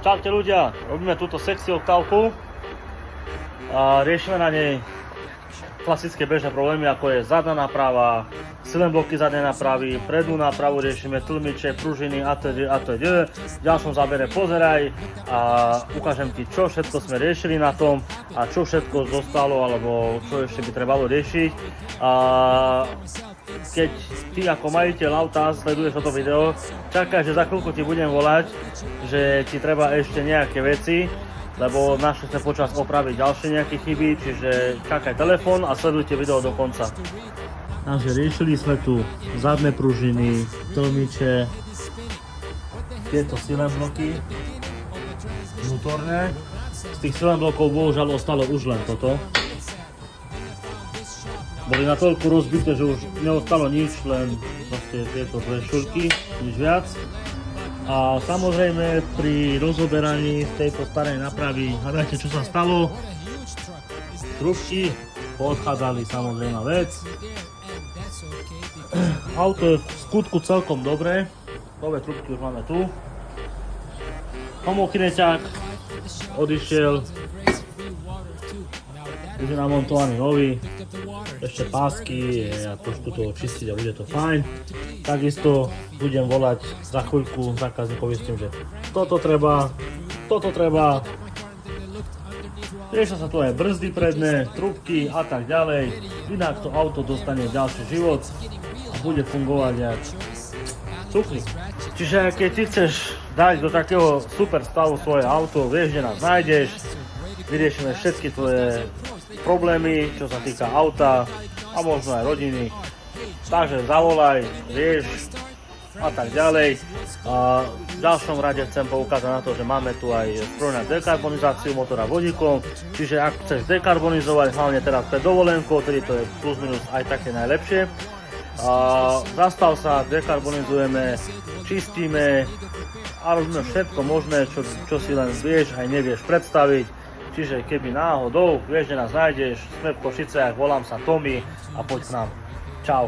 Čaute ľudia, robíme túto sekciu oktávku a riešime na nej klasické bežné problémy, ako je zadná náprava, silen bloky zadnej nápravy, prednú nápravu riešime tlmiče, pružiny atď. V ďalšom zábere pozeraj a ukážem ti, čo všetko sme riešili na tom a čo všetko zostalo, alebo čo ešte by trebalo riešiť. A keď ty ako majiteľ auta sleduješ toto video, čakaj, že za chvíľku ti budem volať, že ti treba ešte nejaké veci, lebo našli sme počas opravy ďalšie nejaké chyby, čiže čakaj telefón a sledujte video do konca. Takže riešili sme tu zadné pružiny, tlmiče, tieto silen bloky vnútorné. Z tých silen blokov bohužiaľ ostalo už len toto. Boli natoľko rozbité, že už neostalo nič, len tieto dve šurky, nič viac. A samozrejme pri rozoberaní tejto starej nápravy, hľadajte čo sa stalo. Trubky poodchádzali, samozrejme vec. Auto je v skutku celkom dobré. Nové trubky už máme tu. Homokineťák odišiel. Už je namontovaný nový. Ešte pásky a trošku to očistiť a bude to fajn. Takisto budem volať za chvíľku zákazníkovi s tým, že toto treba. Riešia sa tu aj brzdy predné, trubky a tak ďalej. Inak to auto dostane ďalší život a bude fungovať jak cukrík. Čiže keď ty chceš dať do takého super stavu svoje auto, vieš, kde nás nájdeš, vyriešime všetky tvoje problémy, čo sa týka auta a možno aj rodiny. Takže zavolaj, rieš a tak ďalej. A v ďalšom rade chcem poukázať na to, že máme tu aj stroj na dekarbonizáciu motora vodíkom. Čiže ak chceš dekarbonizovať, hlavne teraz pred dovolenkou, tedy to je plus minus aj také najlepšie. A zastav sa, dekarbonizujeme, čistíme a robíme všetko možné, čo si len vieš aj nevieš predstaviť. Čiže keby náhodou, vieš, že nás nájdeš, sme v Košiciach, volám sa Tomi a poď k nám. Čau.